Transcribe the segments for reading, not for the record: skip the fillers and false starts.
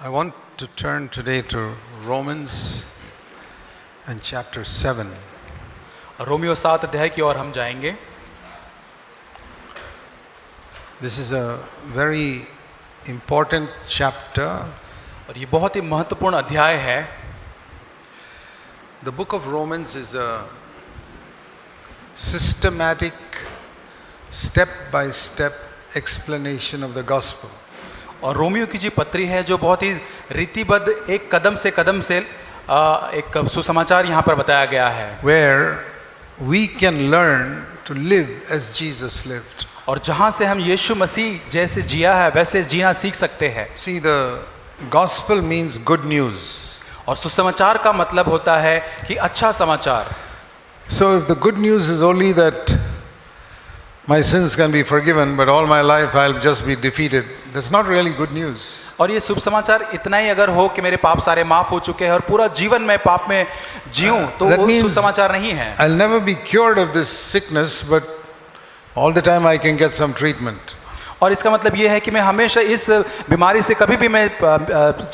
I want to turn today to Romans and chapter 7. Romeo 7 अध्याय की ओर हम जाएंगे. This is a very important chapter. और ये बहुत ही महत्वपूर्ण अध्याय है. The book of Romans is a systematic, step-by-step explanation of the gospel. और रोमियो की जी पत्री है जो बहुत ही रीतिबद्ध एक कदम से एक सुसमाचार यहाँ पर बताया गया है. Where we can learn to live as Jesus lived. और जहाँ से हम यीशु मसीह जैसे जिया है वैसे जीना सीख सकते हैं. See, the gospel means good news. और सुसमाचार का मतलब होता है कि अच्छा समाचार. So if the good news is only that my sins can be forgiven, but all my life I'll just be defeated, that's not really good news. और ये शुभ समाचार इतना ही अगर हो कि मेरे पाप सारे माफ हो चुके हैं और पूरा जीवन मैं पाप में जीऊं तो That वो means शुभ समाचार नहीं है. I'll never be cured of this sickness, but all the time I can get some treatment. और इसका मतलब ये है कि मैं हमेशा इस बीमारी से कभी भी मैं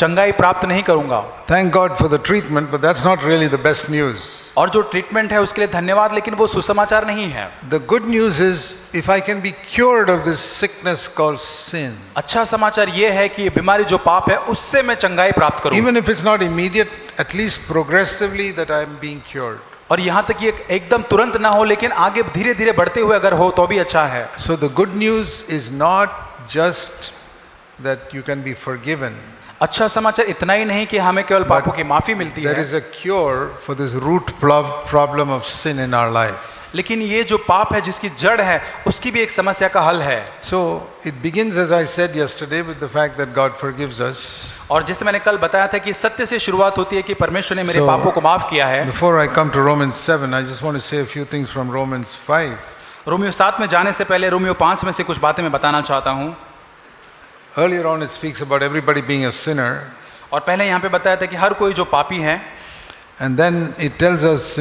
चंगाई प्राप्त नहीं करूंगा. Thank God for the treatment, but that's not really the best news. और जो ट्रीटमेंट है उसके लिए धन्यवाद, लेकिन वो सुसमाचार नहीं है. The good news is if I can be cured of this sickness called sin. अच्छा समाचार ये है कि ये बीमारी जो पाप है उससे मैं चंगाई प्राप्त करूं. Even if it's not immediate, at least progressively that I am being cured. और यहाँ तक ये एकदम तुरंत ना हो लेकिन आगे धीरे धीरे बढ़ते हुए अगर हो तो भी अच्छा है. So the good news is not just that you can be forgiven. अच्छा समाचार इतना ही नहीं कि हमें केवल पापों की माफी मिलती There है, is a cure for this root problem of sin in our life. लेकिन ये जो पाप है जिसकी जड़ है उसकी भी एक समस्या का हल है. So it begins, as I said yesterday, with the fact that God forgives us. और जैसे मैंने कल बताया था कि सत्य से शुरुआत होती है कि परमेश्वर ने मेरे पापों को माफ किया है. Before I come to Romans 7, I just want to say a few things from Romans 5. Romeo 7 में जाने से पहले रोमियो 5 में से कुछ बातें मैं बताना चाहता हूँ. Earlier on it speaks about everybody being a sinner. और पहले यहाँ पे बताया था कि हर कोई जो पापी है. And then it tells us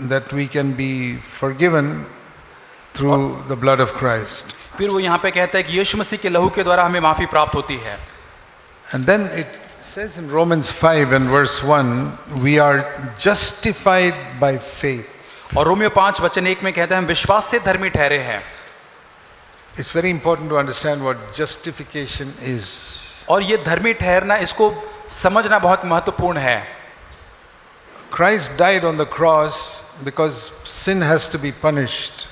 that we can be forgiven through the blood of Christ. फिर वो यहाँ पे कहता है कि यीशु मसीह के लहू के द्वारा हमें माफी प्राप्त होती है. And then it says in Romans 5 and verse 1, we are justified by faith. और रोमियो 5 वचन 1 में कहता है हम विश्वास से धर्मी ठहरे हैं. It's very important to understand what justification is. और ये धर्मी ठहरना इसको समझना बहुत महत्वपूर्ण है. Christ died on the cross because sin has to be punished.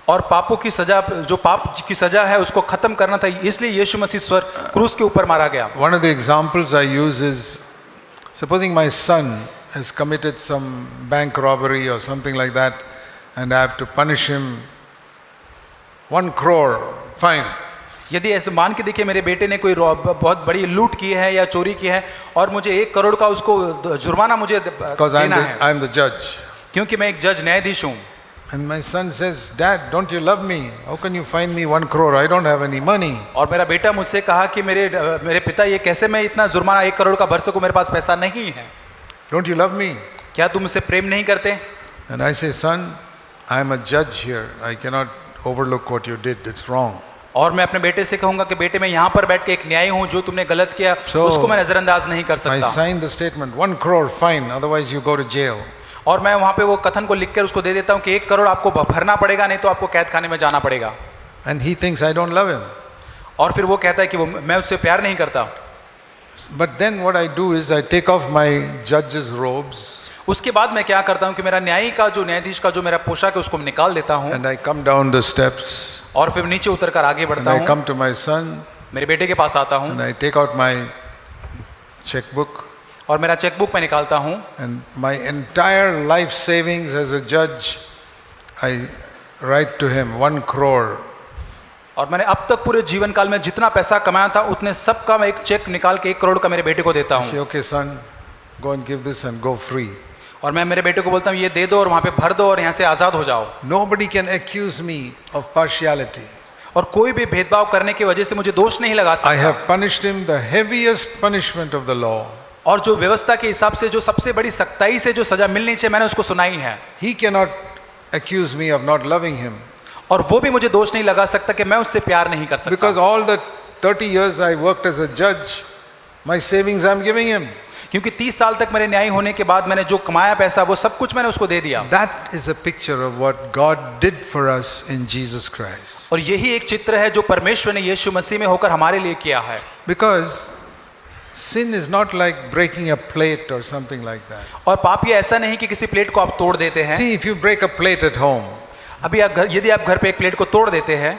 और पापों की सजा, जो पाप की सजा है उसको खत्म करना था, इसलिए यीशु मसीह क्रूस के ऊपर मारा गया. One of the examples I use is, supposing my son has committed some bank robbery or something like that, and I have to punish him 1 crore, fine. यदि ऐसे मान के देखिए मेरे बेटे ने कोई बहुत बड़ी लूट की है या चोरी की है और मुझे 1 करोड़ का उसको जुर्माना मुझे देना है. I am the judge. क्योंकि मैं एक जज न्यायाधीश हूँ. And my son says, Dad, don't you love me? How can you fine me 1 crore? I don't have any money. और मेरा बेटा मुझसे कहा कि मेरे पिता, ये कैसे मैं इतना जुर्माना 1 करोड़ का भर सकूं, मेरे पास पैसा नहीं है. Don't you love me? क्या तुम मुझसे प्रेम नहीं करते? And I say, son, I am a judge here. I cannot overlook what you did. It's wrong. और मैं अपने बेटे से कहूंगा कि बेटे मैं यहाँ पर बैठ के एक न्यायी हूँ, जो तुमने गलत किया उसको मैं नजरअंदाज नहीं कर I सकता. sign the statement, 1 crore fine, otherwise you go to jail. और मैं वहाँ पे वो कथन को लिख कर उसको दे देता हूँ कि 1 करोड़ आपको भरना पड़ेगा, नहीं तो आपको कैद खाने में जाना पड़ेगा. And he thinks I don't love him. और फिर वो कहता है कि मैं उससे प्यार नहीं करता. But then what I do is I take off my judge's robes. उसके बाद मैं क्या करता हूँ कि मेरा न्यायी का जो न्यायाधीश का जो मेरा पोशाक है उसको मैं निकाल देता हूँ. And I come down the steps. और फिर नीचे उतर कर आगे And बढ़ता I हूँ. come to my son. मेरे बेटे के पास आता हूँ And I take out my checkbook. और मेरा चेकबुक मैं निकालता हूँ. And my entire life savings as a judge, I write to him 1 crore. और मैंने अब तक पूरे जीवन काल में जितना पैसा कमाया था उतने सब का मैं एक चेक निकाल के 1 करोड़ का मेरे बेटे को देता I say, हूँ. okay son, go and give this and go free. और मैं मेरे बेटे को बोलता हूँ ये दे दो और वहाँ पे भर दो और यहाँ से आज़ाद हो जाओ. Nobody can accuse me of partiality. और कोई भी भेदभाव करने की वजह से मुझे दोष नहीं लगा I सकता. have punished him the heaviest punishment of the law. और जो व्यवस्था के हिसाब से जो सबसे बड़ी सख्ताई से जो सजा मिलनी चाहिए मैंने उसको सुनाई है. He cannot accuse me of not loving him. और वो भी मुझे दोष नहीं लगा सकता कि मैं उससे प्यार नहीं कर सकता. Because all the 30 years I worked as a judge, My savings I'm giving him. क्योंकि 30 साल तक मेरे न्याय होने के बाद मैंने जो कमाया पैसा वो सब कुछ मैंने उसको दे दिया। That is a picture of what God did for us in Jesus Christ. और यही एक चित्र है जो परमेश्वर ने यीशु मसीह में होकर हमारे लिए किया है। Because sin is not like breaking a plate or something like that. और पाप ये ऐसा नहीं कि किसी प्लेट को आप तोड़ देते हैं। See, if you break a plate at home, अभी यदि आप घर पे एक प्लेट को तोड़ देते हैं,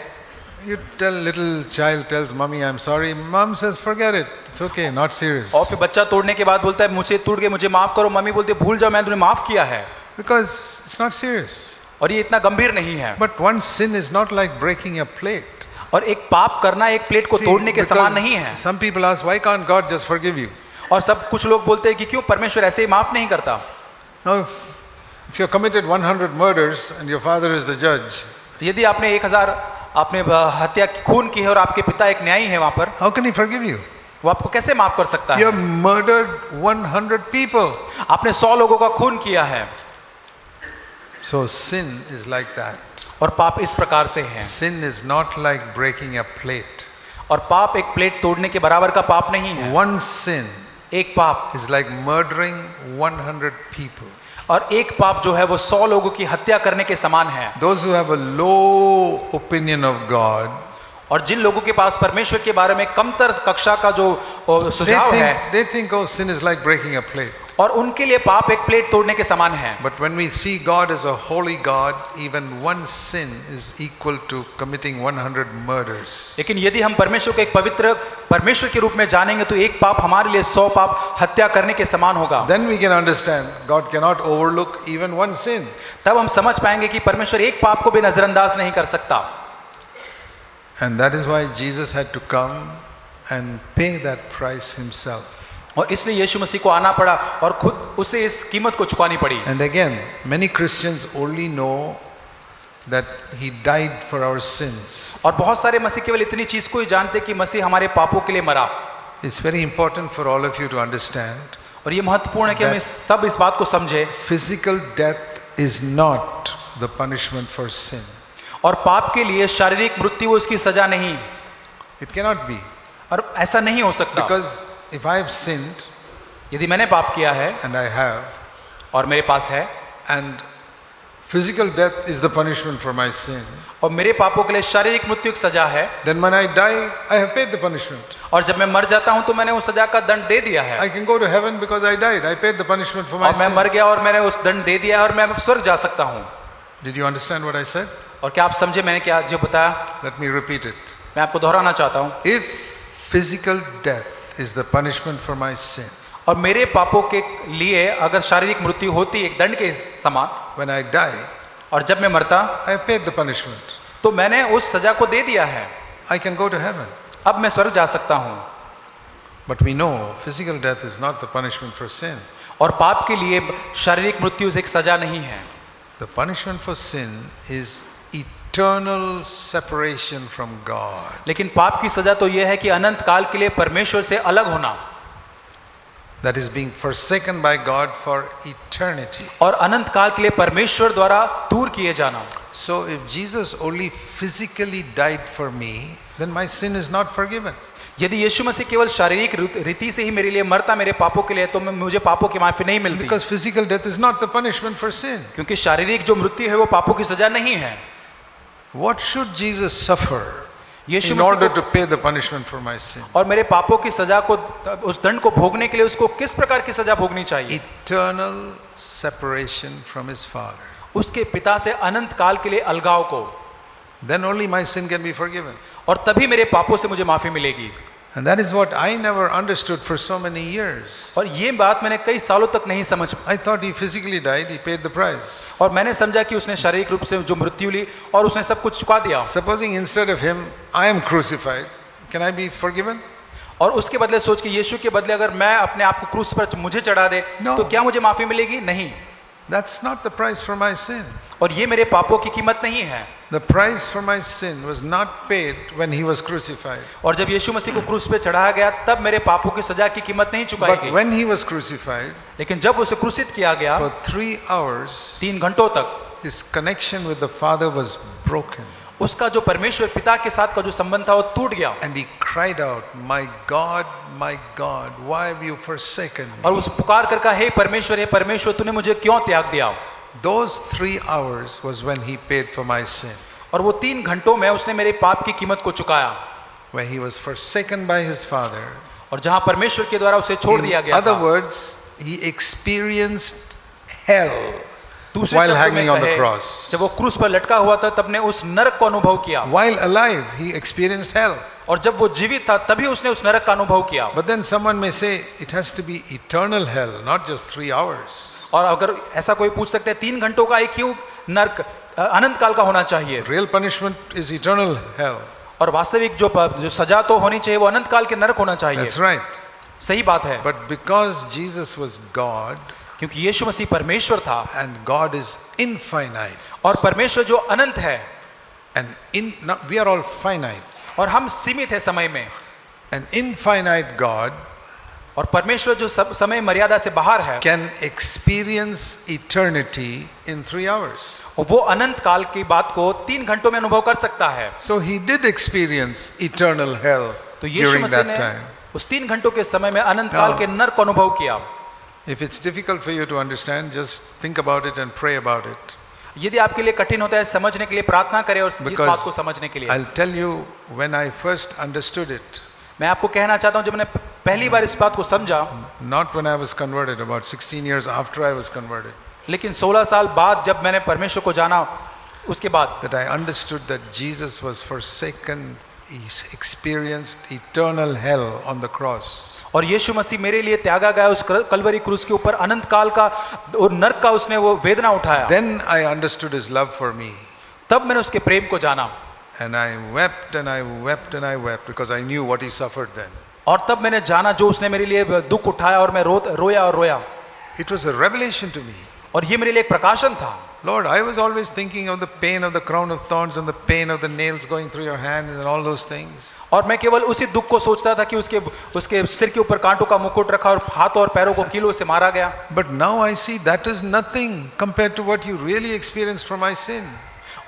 you tell, little child tells mommy I'm sorry, mom says forget it, it's okay, not serious. और फिर बच्चा तोड़ने के बाद बोलता है मुझे टूट गए, मुझे माफ करो, मम्मी बोलती है भूल जाओ, मैंने तुम्हें माफ किया है। Because it's not serious. और ये इतना गंभीर नहीं है। But one sin is not like breaking a plate. और एक पाप करना एक प्लेट को See, तोड़ने के समान because नहीं है। some people ask, why can't God just forgive you? और सब कुछ लोग बोलते हैं कि क्यों परमेश्वर ऐसे ही माफ नहीं करता। Now, if you have committed 100 murders and your father is the judge, यदि आपने 1000 आपने हत्या खून की है और आपके पिता एक न्यायी है वहां पर, how can he forgive you? वो आपको कैसे माफ कर सकता You है? have murdered 100 people. आपने 100 लोगों का खून किया है। So sin is like that. और पाप इस प्रकार से है। Sin is not like breaking a plate. और पाप एक प्लेट तोड़ने के बराबर का पाप नहीं है। One sin एक पाप is like murdering 100 people. और एक पाप जो है वो 100 लोगों की हत्या करने के समान है। Those who have a low opinion of God, और जिन लोगों के पास परमेश्वर के बारे में कमतर कक्षा का जो सुझाव है, they think oh, sin is like breaking a plate. और उनके लिए पाप एक प्लेट तोड़ने के समान है। But when we see God as a holy God, even one sin is equal to committing 100 murders. लेकिन यदि हम परमेश्वर को एक पवित्र परमेश्वर के रूप में जानेंगे तो एक पाप हमारे लिए 100 पाप हत्या करने के समान होगा। Then we can understand God cannot overlook even one sin. तब हम समझ पाएंगे कि परमेश्वर एक पाप को भी नजरअंदाज नहीं कर सकता। And that is why Jesus had to come and pay that price himself. और इसलिए यीशु मसीह को आना पड़ा और खुद उसे इस कीमत को चुकानी पड़ी। And again, many Christians only know that he died for our sins. और बहुत सारे मसीह केवल इतनी चीज को ही जानते कि मसीह हमारे पापों के लिए मरा। It's very important for all of you to understand. और ये महत्वपूर्ण है कि हम सब इस बात को समझे। Physical death is not the punishment for sin. और पाप के लिए शारीरिक मृत्यु उसकी सजा नहीं। It cannot be. और ऐसा नहीं हो सकता। Because if I have sinned, यदि मैंने पाप किया है and I have, और मेरे पास है, and physical death is the punishment for my sin, और मेरे पापों के लिए शारीरिक मृत्यु एक सजा है, then when I die, I have paid the punishment. और जब मैं मर जाता हूं तो मैंने उस सजा का दंड दे दिया है। I can go to heaven because I died. I paid the punishment for my और मैं sin. मर गया और मैंने उस दंड दे दिया और मैं स्वर्ग जा सकता हूं। Did you understand what I said? और क्या आप समझे मैंने क्या जो बताया? Let me repeat it. मैं आपको दोहराना चाहता हूं। If physical death is the punishment for my sin, और मेरे पापों के लिए अगर शारीरिक मृत्यु होती एक दंड के समान, when I die, और जब मैं मरता I have paid the punishment. तो मैंने उस सजा को दे दिया है। I can go to heaven. अब मैं स्वर्ग जा सकता हूं। But we know physical death is not the punishment for sin. और पाप के लिए शारीरिक मृत्यु एक सजा नहीं है। The punishment for sin is eternal separation from God. लेकिन पाप की सजा तो यह है कि अनंत काल के लिए परमेश्वर से अलग होना। That is being forsaken by God for eternity. और अनंत काल के लिए परमेश्वर द्वारा दूर किए जाना। So if Jesus only physically died for me, then my sin is not forgiven. यदि यीशु मसीह केवल शारीरिक रीति से ही मेरे लिए मरता मेरे पापों के लिए तो मुझे पापों की माफी नहीं मिलती। Because physical death is not the punishment for sin. क्योंकि शारीरिक जो मृत्यु है वो पापों की सजा नहीं है। What should Jesus suffer Yeshu in Masih order को to pay the punishment for my sin? और मेरे पापों की सजा को उस दंड को भोगने के लिए उसको किस प्रकार की सजा भोगनी चाहिए? Eternal separation from his Father. उसके पिता से अनंत काल के लिए अलगाव को। Then only my sin can be forgiven. और तभी मेरे पापों से मुझे माफी मिलेगी। And that is what I never understood for so many years. और ये बात मैंने कई सालों तक नहीं समझ। I thought he physically died, he paid the price. और मैंने समझा कि उसने शारीरिक रूप से जो मृत्यु ली और उसने सब कुछ चुका दिया। Supposing instead of him I am crucified, can I be forgiven? और उसके बदले सोच के यीशु के बदले अगर मैं अपने आप को क्रूस पर मुझे चढ़ा दे No. तो क्या मुझे माफी मिलेगी? नहीं। That's not the price for my sin. और ये मेरे पापों की कीमत नहीं है। The price for my sin was not paid when he was crucified. और जब यीशु मसीह को क्रूस पे चढ़ाया गया तब मेरे पापों की सजा की कीमत नहीं चुकाई But गई। when he was crucified, लेकिन जब उसे क्रूसित किया गया for 3 hours, 3 घंटों तक his connection with the Father was broken. उसका जो परमेश्वर पिता के साथ का जो संबंध था वो टूट गया। And he cried out, my God, why have you forsaken me? और उस पुकार कर कहा, हे परमेश्वर तूने मुझे क्यों त्याग दिया? Those 3 hours was when he paid for my sin. और वो 3 घंटों में उसने मेरे पाप की कीमत को चुकाया। Where he was forsaken by his father. और जहां परमेश्वर के द्वारा उसे छोड़ दिया In गया other था। words, he experienced hell दूसरे while शब्दों में hanging on the कहे, cross. जब वो क्रूस पर लटका हुआ था तब ने उस नरक को अनुभव किया। While alive, he experienced hell. और जब वो जीवित था तभी उसने उस नरक का अनुभव किया। But then someone may say, it has to be eternal hell, not just 3 hours. और अगर ऐसा कोई पूछ सकते हैं 3 घंटों का एक क्यों नरक अनंत काल का होना चाहिए? Real punishment is eternal hell. और वास्तविक जो सजा तो होनी चाहिए वो अनंत काल के नरक होना चाहिए। That's right. सही बात है। But because Jesus was God, क्योंकि यीशु मसीह परमेश्वर था and God is infinite, और परमेश्वर जो अनंत है, and we are all finite. और हम सीमित है समय में, An infinite God और परमेश्वर जो समय मर्यादा से बाहर है, can experience eternity in 3 hours. और वो अनंत काल की बात को 3 घंटों में अनुभव कर सकता है। So he did experience eternal hell तो यीशु during मसीह that ने time. उस 3 घंटों के समय में अनंत काल के नरक को अनुभव किया। If it's difficult for you to understand, just think about it and pray about it. यदि आपके लिए कठिन होता है समझने के लिए, प्रार्थना करें और इस बात Because को समझने के लिए। I'll tell you, when I first understood it, मैं आपको कहना चाहता हूं, जब मैंने पहली बार इस बात को समझा, not when I was converted, about 16 years after I was converted, लेकिन 16 साल बाद जब मैंने परमेश्वर को जाना, उसके बाद that I understood that Jesus was forsaken, he experienced eternal hell on the cross. और यीशु मसीह मेरे लिए त्यागा गया उस कलवरी क्रूस के ऊपर, अनंत काल का और नरक का उसने वो वेदना उठाया। Then I understood his love for me. तब मैंने उसके प्रेम को जाना। And I wept and I wept and I wept because I knew what he suffered then. और तब मैंने जाना जो उसने मेरे लिए दुख उठाया, और मैं रोया और रोया। It was a revelation to me. और ये मेरे लिए एक प्रकाशन था। Lord, I was always thinking of the pain of the crown of thorns and the pain of the nails going through your hands and all those things. और मैं केवल उसी दुख को सोचता था कि उसके सिर के ऊपर कांटों का मुकुट रखा और हाथों और पैरों को कीलों से मारा गया। But now I see that is nothing compared to what you really experienced from my sin.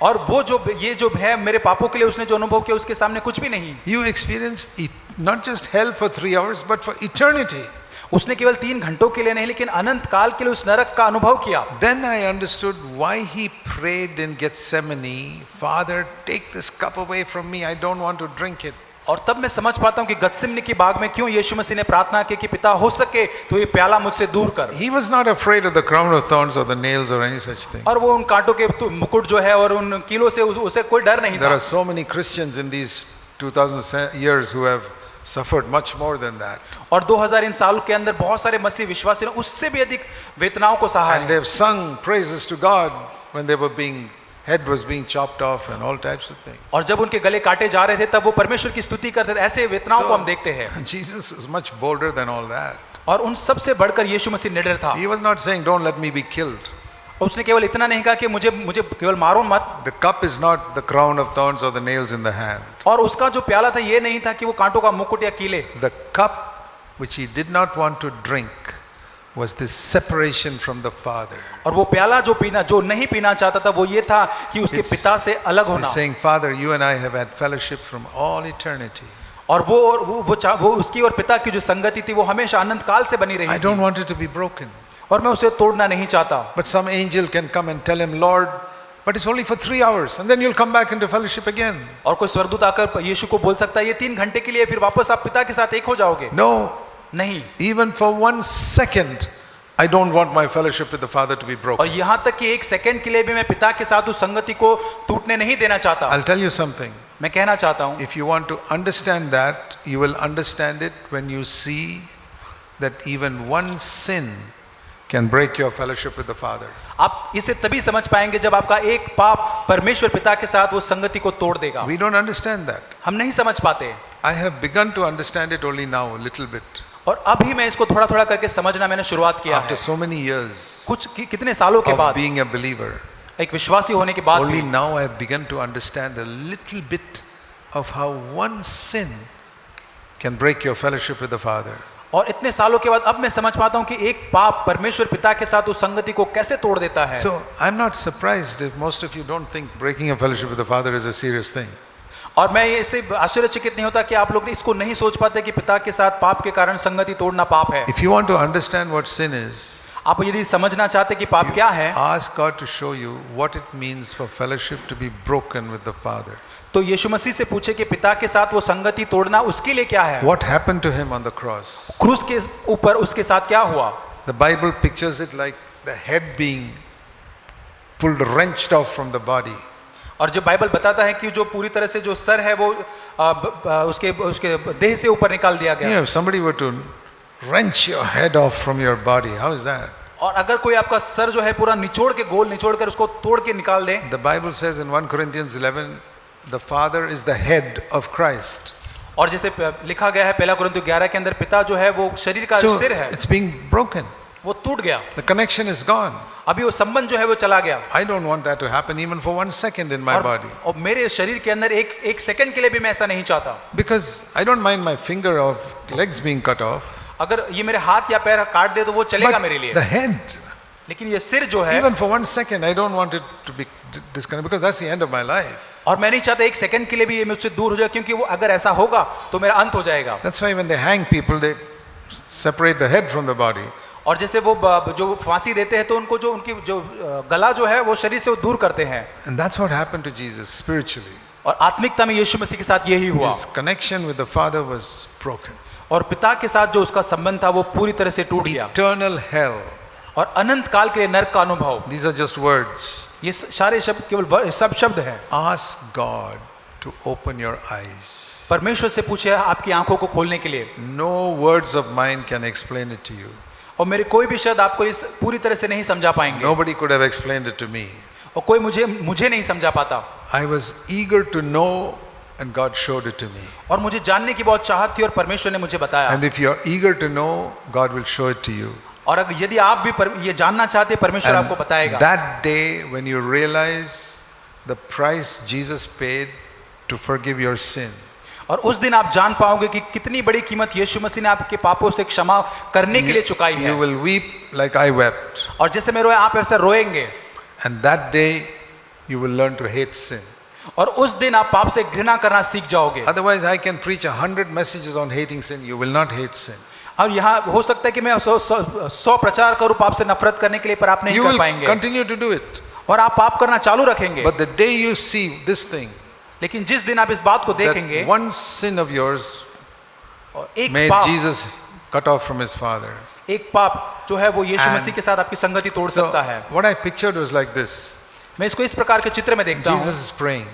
और वो ये जो है मेरे पापों के लिए उसने जो अनुभव किया, उसके सामने कुछ भी नहीं। You experienced not just hell for 3 hours, but for eternity. उसने केवल 3 घंटों के लिए नहीं, लेकिन अनंत काल के लिए उस नरक का अनुभव किया। Then I understood why he prayed in Gethsemane, Father, take this cup away from me, I don't want to drink it. और तब मैं समझ पाता हूँ कि गत्सिमनी की बाग में क्यों यीशु मसीह ने प्रार्थना की कि पिता हो सके तो ये प्याला मुझसे दूर कर। He was not afraid of the crown of thorns or the nails or any such thing. और वो उन कांटों के मुकुट जो है और उन कीलों से उसे कोई डर नहीं There था। are so many Christians in these 2000 years who have suffered much more than that. और 2000 इन सालों के अंदर बहुत सारे मसीह विश्वासी ने उससे भी अधिक वेदनाओं को सहा And है। they have sung praises to God when they were head was being chopped off and all types of things. और जब उनके गले काटे जा रहे थे तब वो परमेश्वर की स्तुति करते थे। ऐसे वेदनाओं को हम देखते हैं। Jesus is much bolder than all that. और उन सब से बढ़कर यीशु मसीह निडर था। He was not saying, don't let me be killed. उसने केवल इतना नहीं कहा कि मुझे केवल मारो मत। The cup is not the crown of thorns or the nails in the hand. और उसका जो प्याला था ये नहीं था कि वो कांटों का मुकुट या कीले। The cup which he did not want to drink was this separation from the Father. और वो प्याला जो नहीं पीना चाहता था वो ये था कि उसके पिता से अलग होना। He's saying, Father, you and I have had fellowship from all eternity. और वो उसकी और पिता की जो संगति थी वो हमेशा अनंत काल से बनी रही। I don't want it to be broken. और मैं उसे तोड़ना नहीं चाहता। But some angel can come and tell him, Lord, but it's only for 3 hours and then you'll come back into fellowship again. और कोई स्वर्गदूत आकर यीशु को बोल सकता है ये 3 घंटे के लिए, फिर वापस आप पिता के साथ एक हो जाओगे। No, नहीं। even for 1 second, I don't want my fellowship with the Father to be और broken. यहाँ तक कि 1 सेकंड के लिए भी मैं पिता के साथ उस संगति को टूटने नहीं देना चाहता। I'll tell you something. मैं कहना चाहता हूँ, If you want to understand that, you will understand it when you see that even one sin can break your fellowship with the Father. आप इसे तभी समझ पाएंगे जब आपका एक पाप परमेश्वर पिता के साथ वो संगति को तोड़ देगा। We don't understand that. हम नहीं समझ पाते। I have begun to understand it only now, a little bit. और अभी मैं इसको थोड़ा थोड़ा करके समझना मैंने शुरुआत किया After है। so many years कितने सालों के of बाद, being a believer, एक विश्वासी होने के बाद only भी, now I have begun to understand a little bit of how one sin can break your fellowship with the Father. और इतने सालों के बाद अब मैं समझ पाता हूँ कि एक पाप परमेश्वर पिता के साथ उस संगति को कैसे तोड़ देता है। So I'm not surprised if most of you don't think breaking a fellowship with the Father is a serious thing. और मैं इससे आश्चर्यचकित नहीं होता कि आप लोग इसको नहीं सोच पाते कि पिता के साथ पाप के कारण संगति तोड़ना पाप है। If you want to understand what sin is, आप यदि समझना चाहते कि पाप क्या है, ask God to show you what it means for fellowship to be broken with the Father. तो यीशु मसीह से पूछे कि पिता के साथ वो संगति तोड़ना उसके लिए क्या है। What happened to him on the cross? क्रूस के ऊपर उसके साथ क्या हुआ। The Bible pictures it like the head being pulled, wrenched off from the body. और जो बाइबल बताता है कि जो पूरी तरह से जो सर है वो उसके देह से ऊपर निकाल दिया गया। Yeah, if somebody were to wrench your head off from your body, how is that? और अगर कोई आपका सर जो है पूरा निचोड़ के गोल निचोड़ कर उसको तोड़ के निकाल दे। The Bible says in 1 Corinthians 11, the Father is the head of Christ. और जैसे लिखा गया है 1 कुरिन्थियों 11 के अंदर पिता जो है वो शरीर का So सिर है, it's being broken. वो टूट गया। The connection is gone. अभी वो संबंध जो है वो चला गया। I don't want that to happen even for 1 second in my body. और मेरे शरीर के अंदर एक सेकंड के लिए भी मैं ऐसा नहीं चाहता। Because I don't mind my finger or legs being cut off. अगर ये मेरे हाथ या पैर काट दे तो वो चलेगा मेरे लिए। The head, लेकिन ये सिर जो है, even for 1 second, I don't want it to be disconnected because that's the end of my life. और मैं नहीं चाहता एक सेकंड के लिए भी ये मुझसे दूर हो जाए, क्योंकि वो अगर ऐसा होगा तो मेरा अंत हो जाएगा। That's why when they hang people, they separate the head from the body. और जैसे वो जो फांसी देते हैं तो उनको जो उनकी जो गला जो है वो शरीर से दूर करते हैं। And that's what happened to Jesus spiritually. और आत्मिकता में यीशु मसीह के साथ यही हुआ। His connection with the Father was broken. और पिता के साथ जो उसका संबंध था वो पूरी तरह से टूट गया। Eternal hell. और अनंत काल के लिए नरक का अनुभव। These are just words. ये सारे शब्द केवल सब शब्द हैं। Ask God to open your eyes. परमेश्वर से पूछे आपकी आंखों को खोलने के लिए। No words of mine can explain it to you. और मेरे कोई भी शब्द आपको इस पूरी तरह से नहीं समझा पाएंगे। Nobody could have explained it to me. और कोई मुझे नहीं समझा पाता। I was eager to know and God showed it to me. और मुझे जानने की बहुत चाहत थी और परमेश्वर ने मुझे बताया। And if you are eager to know, God will show it to you. और अगर यदि आप भी ये जानना चाहते हैं परमेश्वर आपको बताएगा। That day when you realize the price Jesus paid to forgive your sin. और उस दिन आप जान पाओगे कि कितनी बड़ी कीमत यीशु मसीह ने आपके पापों से क्षमा करने के लिए चुकाई है। You will weep like I wept. और जैसे मैं रोया आप ऐसा रोएंगे। And that day you will learn to hate sin. और उस दिन आप पाप से घृणा करना सीख जाओगे। Otherwise I can preach 100 messages on hating sin. You will not hate sin. अब यहाँ हो सकता है कि मैं 100 प्रचार करूं पाप से नफरत करने के लिए, पर आप नहीं You कर will पाएंगे। continue to do it. और आप पाप करना चालू रखेंगे। But the day you see this thing, लेकिन जिस दिन आप इस बात को देखेंगे, that one sin of yours एक made पाप, Jesus cut off from his Father. एक पाप जो है वो यीशु मसीह के साथ आपकी संगति तोड़ So सकता है। what I pictured was like this. मैं इसको इस प्रकार के चित्र में देखता हूँ। Jesus is praying.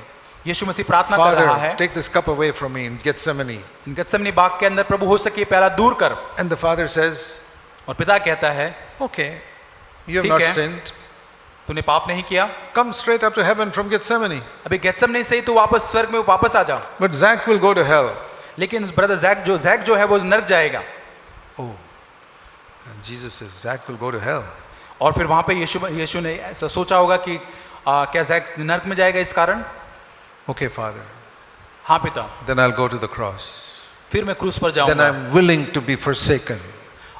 यीशु मसीह प्रार्थना कर रहा Father, है। take this cup away from me in Gethsemane. गत्सेमनी बाग के अंदर, प्रभु हो सके प्याला दूर कर। And the Father says, और पिता कहता है, okay, you have ठीक not है। sinned. तूने पाप नहीं किया, Come straight up to heaven from Gethsemane. अभी गत्सेमनी से ही तू वापस स्वर्ग में वापस आ जा। But Zach will go to hell. लेकिन ब्रदर जैक जो है वो नरक जाएगा। Oh. And Jesus says, Zach will go to hell. और फिर वहां पे यीशु ने ऐसा सोचा होगा कि क्या जैक नरक में जाएगा इस कारण? Okay, Father. हाँ पिता। Then I'll go to the cross. फिर मैं क्रूस पर Then जाऊंगा। I'm willing to be forsaken.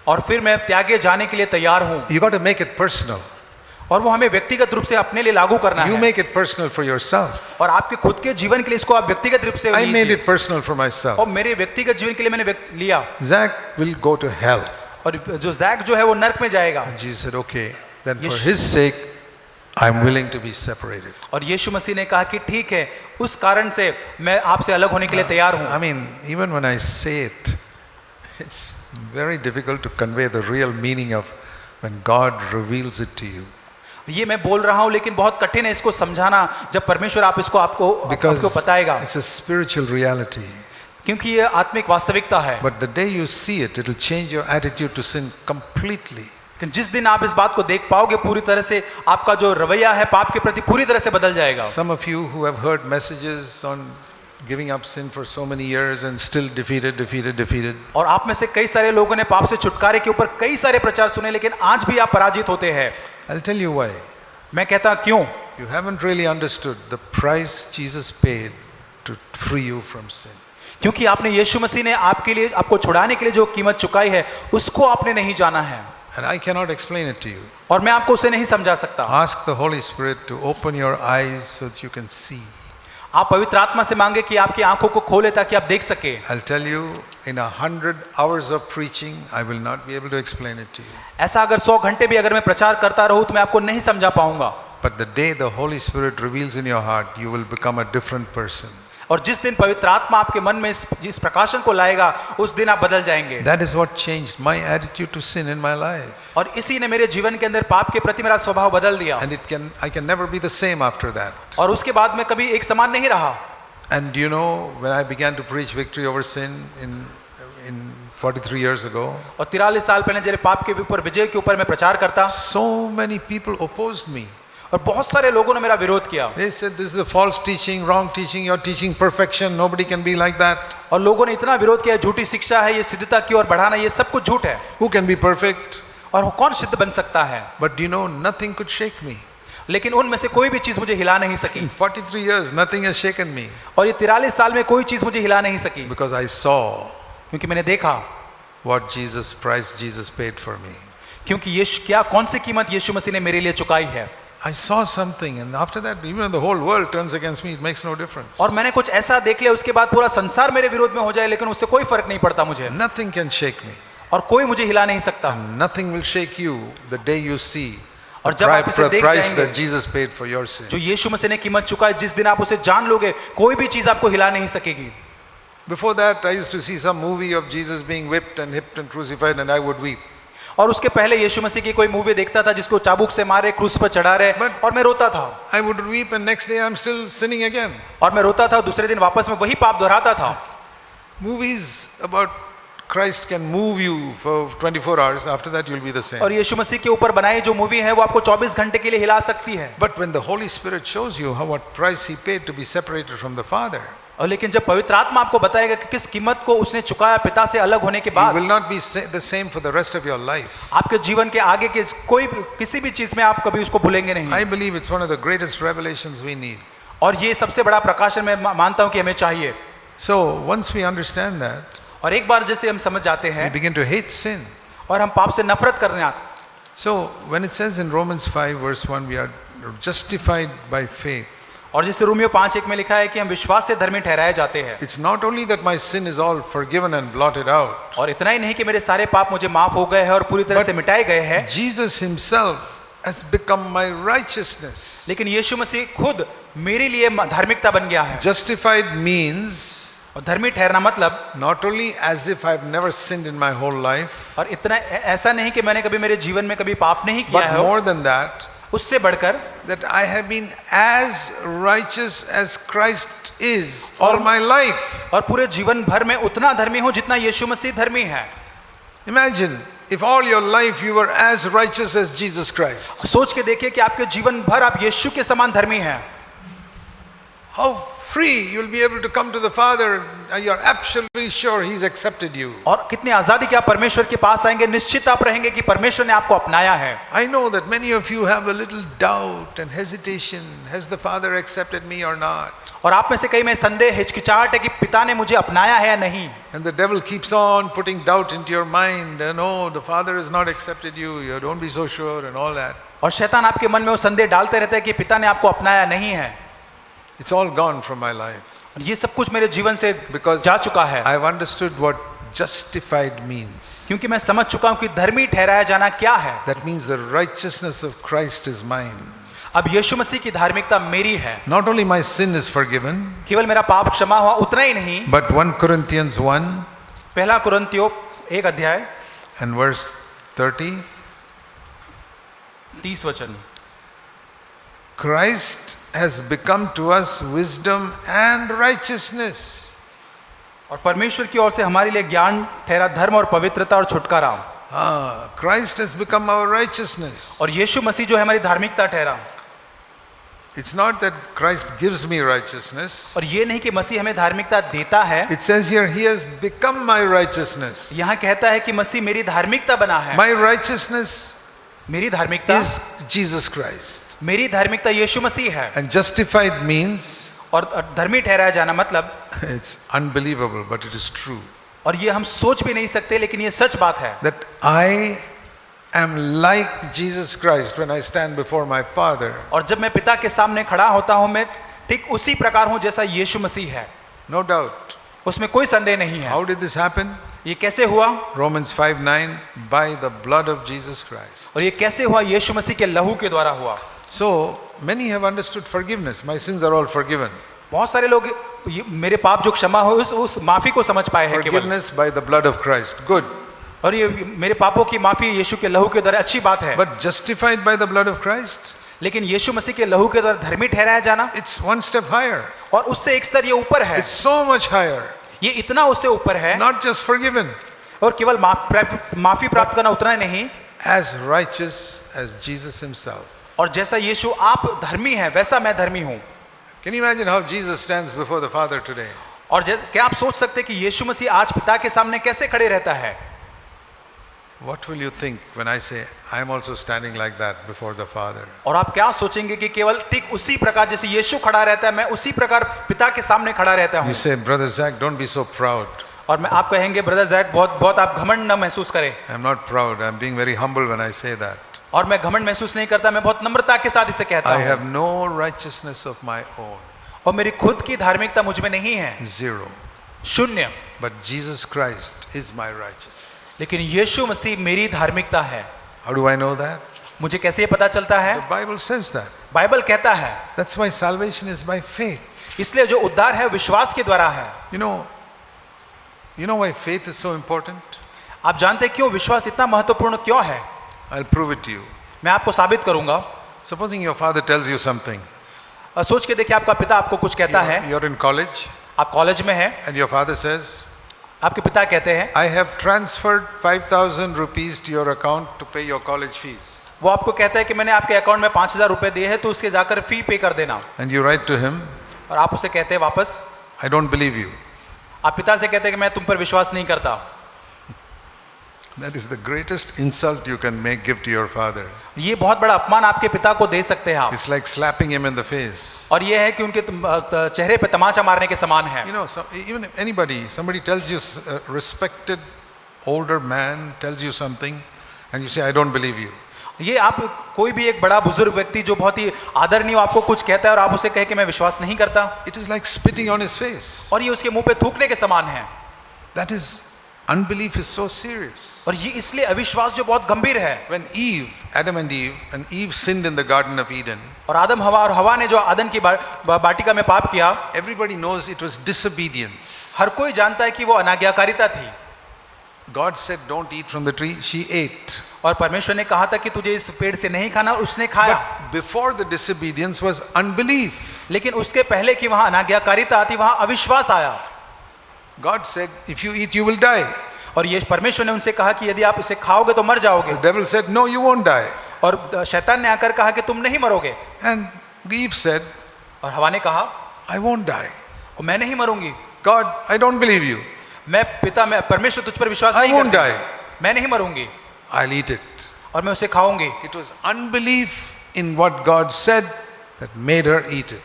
और फिर मैं त्यागे जाने के लिए तैयार हूँ। You got to make it personal. और वो हमें व्यक्तिगत रूप से अपने लिए लागू करना You है। make it personal for yourself. और आपके खुद के जीवन के लिए इसको आप व्यक्तिगत रूप से I made लीजिए। it personal for myself. और मेरे व्यक्तिगत जीवन के लिए मैंने लिया। Zach will go to hell. और जो जैक जो है वो नरक में जाएगा। And Jesus said, okay, then for Yes. his sake, I'm willing to be separated. और यीशु मसीह ने कहा कि ठीक है, उस कारण से मैं आपसे अलग होने के लिए तैयार हूँ। I mean, even when I say it, it's very difficult to convey the real meaning of when God reveals it to you. ये मैं बोल रहा हूँ, लेकिन बहुत कठिन है इसको समझाना जब परमेश्वर आपको Because बताएगा, it's a spiritual reality. क्योंकि ये आत्मिक वास्तविकता है। But the day you see it, it'll change your attitude to sin completely. जिस दिन आप इस बात को देख पाओगे, पूरी तरह से आपका जो रवैया है पाप के प्रति पूरी तरह से बदल जाएगा। Some of you who have heard messages on giving up sin for so many years and still defeated. और आप में से कई सारे लोगों ने पाप से छुटकारे के ऊपर कई सारे प्रचार सुने, लेकिन आज भी आप पराजित होते हैं। I'll tell you why. मैं कहता क्यों? You haven't really understood the price Jesus paid to free you from sin. क्योंकि आपने यीशु मसीह ने आपके लिए, आपको छुड़ाने के लिए जो कीमत चुकाई है उसको आपने नहीं जाना है, And I cannot explain it to you. और मैं आपको उसे नहीं समझा सकता। Ask the Holy Spirit to open your eyes so that you can see. आप पवित्र आत्मा से मांगे कि आपकी आंखों को खोले ताकि आप देख सके। I'll tell you, in 100 hours of preaching, I will not be able to explain it to you. ऐसा अगर 100 घंटे भी अगर मैं प्रचार करता रहूं तो मैं आपको नहीं समझा पाऊंगा। But the day the Holy Spirit reveals in your heart, you will become a different person. और जिस दिन पवित्र आत्मा आपके मन में इस प्रकाशन को लाएगा उस दिन आप बदल जाएंगे। That is what changed my attitude to sin in my life. और इसी ने मेरे जीवन के अंदर पाप के प्रति मेरा स्वभाव बदल दिया। And I can never be the same after that. और उसके बाद मैं कभी एक समान नहीं रहा। And you know, when I began to preach victory over sin in 43 years ago, और 43 साल पहले जब पाप के ऊपर विजय के ऊपर मैं प्रचार करता, so many people opposed me. और बहुत सारे लोगों ने मेरा विरोध किया। They said this is a false teaching, wrong teaching, you're teaching perfection, nobody can be like that. और लोगों ने इतना विरोध किया, झूठी शिक्षा है, ये सिद्धता की ओर बढ़ाना, ये सब कुछ झूठ है। Who can be perfect? और वो कौन सिद्ध बन सकता है? But you know, nothing could shake me. लेकिन उनमें से कोई भी चीज मुझे हिला नहीं सकी। In 43 years, nothing has shaken me. और ये 43 साल में कोई चीज मुझे हिला नहीं सकी। Because I saw क्योंकि मैंने देखा what price Jesus paid for me. क्योंकि यीशु क्या कौन सी कीमत यीशु मसीह ने मेरे लिए चुकाई है। I saw something, and after that, even if the whole world turns against me, it makes no difference. और मैंने कुछ ऐसा देख लिया, उसके बाद पूरा संसार मेरे विरोध में हो जाए लेकिन उससे कोई फर्क नहीं पड़ता मुझे। Nothing can shake me. और कोई मुझे हिला नहीं सकता। Nothing will shake you the day you see और जब आप इसे the देख price जाएंगे, that Jesus paid for your sin. जो यीशु मसीह ने कीमत चुकाई, जिस दिन आप उसे जान लोगे कोई भी चीज आपको हिला नहीं सकेगी। Before that, I used to see some movie of Jesus being whipped and hipped and crucified, and I would weep. और उसके पहले यीशु मसीह की कोई मूवी देखता था जिसको चाबुक से मारे, क्रूस पर चढ़ा रहे, और मैं रोता था। I would weep, and next day I'm still sinning again. और मैं रोता था, दूसरे दिन वापस मैं वही पाप दोहराता था। Movies about Christ can move you for 24 hours. After that, you'll be the same. और यीशु मसीह के ऊपर बनाई जो मूवी है वो आपको 24 घंटे के लिए हिला सकती है। But when the Holy Spirit shows you what price He paid to be separated from the Father, और लेकिन जब पवित्र आत्मा आपको बताएगा कि किस कीमत को उसने चुकाया पिता से अलग होने के you बाद, will not be the same for the rest of your life. आपके जीवन के आगे के किसी भी चीज में आप कभी उसको भूलेंगे नहीं। I believe it's one of the greatest revelations we need. और ये सबसे बड़ा प्रकाशन मैं मानता हूँ कि हमें चाहिए। So once we understand that, और एक बार जैसे हम समझ जाते we हैं begin to hate sin. और हम पाप से नफरत करने आते। So when it says in Romans 5 verse 1, we are justified by faith. और जैसे रोमियो 5:1 में लिखा है कि हम विश्वास से धर्मी ठहराए जाते हैं। It's not only that my sin is all forgiven and blotted out. और इतना ही नहीं कि मेरे सारे पाप मुझे माफ हो गए हैं और पूरी तरह से मिटाए गए हैं, Jesus Himself has become my righteousness. लेकिन यीशु मसीह खुद मेरे लिए धार्मिकता बन गया है। Justified means और धर्मी ठहरना मतलब not only as if I've never sinned in my whole life, और इतना ऐसा नहीं कि मैंने कभी मेरे जीवन में कभी पाप नहीं किया but है, more than that, उससे बढ़कर that I have been as righteous as Christ is all my life. और पूरे जीवन भर में उतना धर्मी हूं जितना यीशु मसीह धर्मी है। Imagine if all your life you were as righteous as Jesus Christ. सोच के देखिए कि आपके जीवन भर आप यीशु के समान धर्मी हैं। How free you'll be able to come to the Father. You're absolutely sure He's accepted you. और कितनी आजादी के आप परमेश्वर के पास आएंगे, निश्चित आप रहेंगे कि परमेश्वर ने आपको अपनाया है। I know that many of you have a little doubt and hesitation. Has the Father accepted me or not? और आप में से कई में संदेह, हिचकिचाहट है कि पिता ने मुझे अपनाया है या नहीं। And the devil keeps on putting doubt into your mind. And oh, the Father has not accepted you. You don't be so sure and all that. और शैतान आपके मन में वो संदेह डालते रहता है कि पिता ने आपको अपनाया नहीं है। It's all gone from my life. और ये सब कुछ मेरे जीवन से Because जा चुका है। I've understood what justified means. क्योंकि मैं समझ चुका हूं कि धर्मी ठहराया जाना क्या है। That means the righteousness of Christ is mine. अब यीशु मसीह की धार्मिकता मेरी है। Not only my sin is forgiven, केवल मेरा पाप क्षमा हुआ उतना ही नहीं, but 1 Corinthians 1 पहला कुरिन्थियों 1 अध्याय and verse 30, 30 वचन, Christ has become to us wisdom and righteousness. और परमेश्वर की ओर से हमारे लिए ज्ञान ठहरा, धर्म और पवित्रता और छुटकारा। Christ has become our righteousness. और यीशु मसीह जो है हमारी धार्मिकता ठहरा। It's not that Christ gives me righteousness. और ये नहीं कि मसीह हमें धार्मिकता देता है। It says here, He has become my righteousness. यहाँ कहता है कि मसीह मेरी धार्मिकता बना है। My righteousness मेरी धार्मिकता is Jesus Christ. मेरी धार्मिकता यीशु मसीह है। And justified means और धर्मी ठहराया जाना मतलब, It's unbelievable, but it is true. और ये हम सोच भी नहीं सकते लेकिन ये सच बात है, That I am like Jesus Christ when I stand before my Father. और जब मैं पिता के सामने खड़ा होता हूँ मैं ठीक उसी प्रकार हूँ जैसा यीशु मसीह है, No doubt. उसमें कोई संदेह नहीं है। How did this happen? ये कैसे हुआ? Romans 5:9, by the blood of Jesus Christ. और ये कैसे हुआ? यीशु मसीह के लहू के द्वारा हुआ। So many have understood forgiveness. My sins are all forgiven. बहुत सारे लोग मेरे पाप जो क्षमा हो उस माफी को समझ पाए हैं केवल, Forgiveness by the blood of Christ. Good. और ये मेरे पापों की माफी यीशु के लहू के द्वारा अच्छी बात है। But justified by the blood of Christ, लेकिन यीशु मसीह के लहू के द्वारा धर्मी ठहराया जाना, it's one step higher. और उससे एक स्तर ये ऊपर है, It's so much higher. ये इतना उससे ऊपर है, Not just forgiven, और केवल माफी प्राप्त करना उतना नहीं, as righteous as Jesus himself. और जैसा यीशु आप धर्मी हैं वैसा मैं धर्मी हूँ। Can you imagine how Jesus stands before the Father today? और क्या आप सोच सकते हैं कि यीशु मसीह आज पिता के सामने कैसे खड़े रहता है? What will you think when I say I am also standing like that before the Father? और आप क्या सोचेंगे कि केवल ठीक उसी प्रकार जैसे यीशु खड़ा रहता है मैं उसी प्रकार पिता के सामने खड़ा रहता You हूँ। say, Brother Zach, don't be so proud. और मैं आप कहेंगे ब्रदर जैक बहुत आप घमंड न महसूस करें, I'm not proud. I'm being very humble when I say that. और मैं घमंड महसूस नहीं करता, मैं बहुत नम्रता के साथ इसे कहता I हूँ। have no righteousness of my own. और मेरी खुद की धार्मिकता मुझ में नहीं है, Zero. शून्य। But Jesus Christ is my righteousness. लेकिन यीशु मसीह मेरी धार्मिकता है। How do I know that? मुझे कैसे ये पता चलता है? The Bible says that. Bible कहता है। That's why salvation is by faith. इसलिए जो उद्धार है विश्वास के द्वारा है। You know why faith is so important? आप जानते हैं क्यों विश्वास इतना महत्वपूर्ण क्यों है? I'll prove it to you. मैं आपको साबित करूंगा। Supposing your father tells you something. सोच के देखिए आपका पिता आपको कुछ कहता है, You're in college आप कॉलेज में हैं, and your father says, आपके पिता कहते हैं I have transferred 5,000 rupees to your account to pay your college fees. वो आपको कहता है कि मैंने आपके अकाउंट में 5,000 रुपए दिए हैं तो उसके जाकर फी पे कर देना, And you write to him, और आप उसे कहते हैं वापस, I don't believe you. आप पिता से कहते हैं कि मैं तुम पर विश्वास नहीं करता। That is the greatest insult you can give to your father. ये बहुत बड़ा अपमान आपके पिता को दे सकते हैं आप, It's like slapping him in the face. और ये है कि उनके चेहरे पे तमाचा मारने के समान है। Even if somebody tells you, a respected older man tells you something, and you say, I don't believe you. ये आप कोई भी एक बड़ा बुजुर्ग व्यक्ति जो बहुत ही आदरणीय आपको कुछ कहता है और आप उसे कहे कि मैं विश्वास नहीं करता, It is like spitting on his face. और ये उसके मुंह पे थूकने के समान है। That is, unbelief is so serious. और ये इसलिए अविश्वास जो बहुत गंभीर है। When Adam and Eve sinned in the Garden of Eden, और आदम हवा और हवा ने जो आदन की बाटिका में पाप किया, everybody knows it was disobedience. हर कोई जानता है कि वो अनाज्ञाकारिता थी। God said, don't eat from the tree. She ate. और परमेश्वर ने कहा था कि तुझे इस पेड़ से नहीं खाना, उसने खाया। But before the disobedience was unbelief. लेकिन उसके पहले कि वहां अनाज्ञाकारिता आती, वहां अविश्वास आया। God said, if you eat, you will die. और ये परमेश्वर ने उनसे कहा कि यदि आप इसे खाओगे तो मर जाओगे। The devil said, no, you won't die. और शैतान ने आकर कहा कि तुम नहीं मरोगे। And Eve said, और हवा ने कहा, I won't die. मैं नहीं मरूंगी। God, I don't believe you. मैं परमेश्वर तुझ पर विश्वास I नहीं won't करती। die. मैं नहीं मरूंगी I'll eat it. और मैं उसे खाऊंगी। It was unbelief in what God said that made her eat it.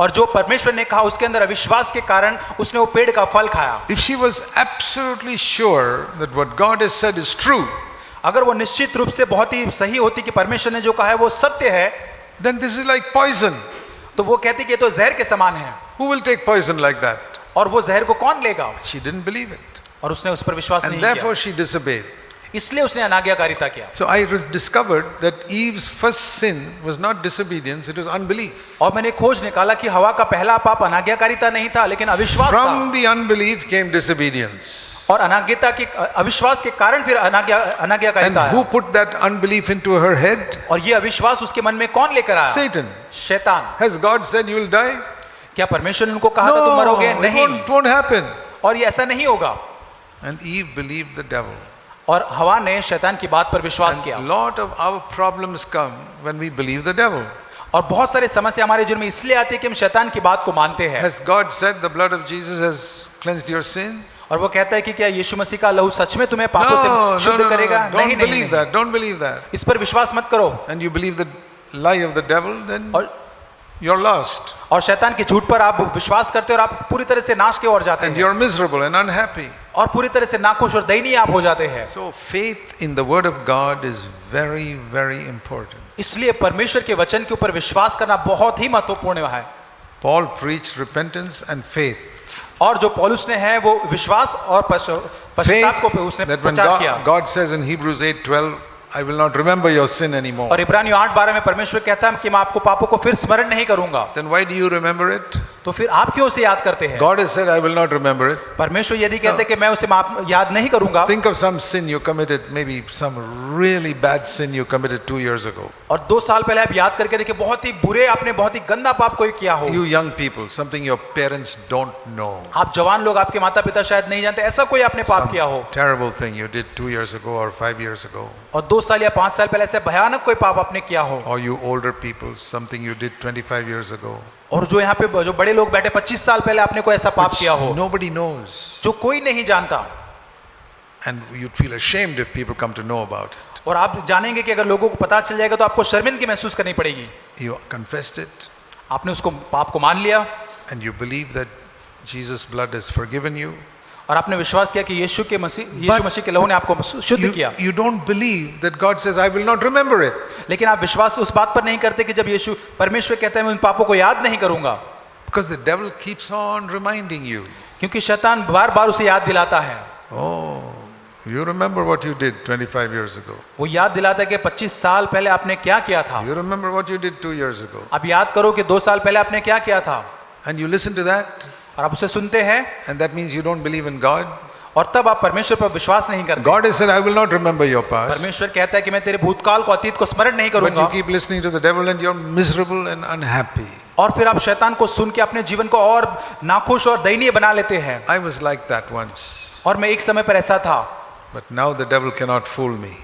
और जो परमेश्वर ने कहा उसके अंदर अविश्वास के कारण उसने वो पेड़ का फल खाया। If she was absolutely sure that what God has said is true, अगर वो निश्चित रूप से बहुत ही सही होती कि परमेश्वर ने जो कहा है वो सत्य है, then this is like poison. तो वो कहती कि ये तो जहर के समान है। Who will take poison like that? और वो जहर को कौन लेगा? She didn't believe it. और उसने उस पर विश्वास And नहीं therefore किया, she disobeyed. इसलिए उसने अनाज्ञाकारिता किया। So I discovered that Eve's first sin was not disobedience, it was unbelief. और मैंने खोज निकाला कि हवा का पहला पाप अनाज्ञाकारिता नहीं था लेकिन अविश्वास From था। the unbelief came disobedience. और अनाज्ञता के अविश्वास के कारण फिर And अनाज्ञाकारिता who आया। put that unbelief into her head? और ये अविश्वास उसके मन में कौन लेकर आया? Satan. शैतान। Has God said you will die? क्या परमेश्वर ने उनको कहा था तुम मरोगे? No, नहीं, it won't happen. और ये ऐसा नहीं होगा। And Eve believed the devil. और हवा ने शैतान की बात पर विश्वास And किया। lot of our problems come when we believe the devil. और बहुत सारे समस्या हमारे जीवन में इसलिए आती है कि हम शैतान की बात को मानते हैं। Has God said the blood of Jesus has cleansed your sin? और वो कहता है कि क्या यीशु मसीह का लहू सच में तुम्हें पापों से शुद्ध करेगा? Don't नहीं, believe नहीं, that. Don't believe that. इस पर विश्वास मत करो। And you believe the lie of the devil, then और you're lost. और शैतान के झूठ पर आप विश्वास करते हो और आप पूरी तरह से नाश की ओर जाते And हैं you're miserable and unhappy. और पूरी तरह से नाखुश और दयनीय आप हो जाते हैं। So faith in the word of God is very, very important. इसलिए परमेश्वर के वचन के ऊपर विश्वास करना बहुत ही महत्वपूर्ण है। Paul preached repentance and faith. और जो पौलुस ने है वो विश्वास और पश्चाताप को उसने That when प्रचार किया। God says in Hebrews 8:12, I will not remember your sin anymore. और इब्रानियों 8:12 में परमेश्वर कहता है कि मैं आपको पापों को फिर स्मरण नहीं करूंगा। Then why do you remember it? तो फिर आप क्यों उसे याद करते हैं? God has said, I will not remember it. परमेश्वर यदि कहते हैं कि मैं उसे याद नहीं करूंगा। Think of some sin you committed, maybe some really bad sin you committed 2 years ago. और 2 साल पहले आप याद करके देखिए बहुत ही बुरे आपने बहुत ही गंदा पाप कोई किया हो। You young people, something your parents don't know. आप जवान लोग आपके माता पिता शायद नहीं जानते ऐसा कोई आपने पाप किया हो। Terrible thing you did 2 years ago or 5 years ago. और 2 साल या 5 साल पहले ऐसे भयानक कोई पाप आपने किया हो। Or you older people, something you did 25 years ago. और जो यहाँ पे जो बड़े लोग बैठे 25 साल पहले आपने कोई ऐसा पाप Which किया हो nobody knows. जो कोई नहीं जानता। And you'd feel ashamed if people come to know about it. और आप जानेंगे कि अगर लोगों को पता चल जाएगा तो आपको शर्मिंदगी महसूस करनी पड़ेगी। You confessed it आपने उसको पाप को मान लिया and you believe that Jesus' blood has forgiven you. और आपने विश्वास किया कि यीशु मसीह के लहू ने आपको शुद्ध किया। You don't believe that God says, I will not remember it. लेकिन आप विश्वास उस बात पर नहीं करते कि जब यीशु परमेश्वर कहता है मैं उन पापों को याद नहीं करूंगा। Because the devil keeps on reminding you. क्योंकि शैतान बार-बार उसे याद दिलाता है। Oh, you remember what you did 25 years ago. वो याद दिलाता है कि 25 साल पहले आपने क्या किया था। You remember what you did 2 years ago. आप याद करो कि 2 साल पहले आपने क्या किया था। And you listen to that, और आप उसे सुनते हैं and that means you don't believe in God. और तब आप परमेश्वर पर विश्वास नहीं करते। God has said, I will not remember your past. परमेश्वर कहता है कि मैं तेरे भूतकाल को अतीत को स्मरण नहीं But करूंगा। you keep listening to the devil and you're miserable and unhappy. और फिर आप शैतान को सुन के अपने जीवन को और नाखुश और दयनीय बना लेते हैं। I was like that once. और मैं एक समय पर ऐसा था। But now the devil cannot fool me.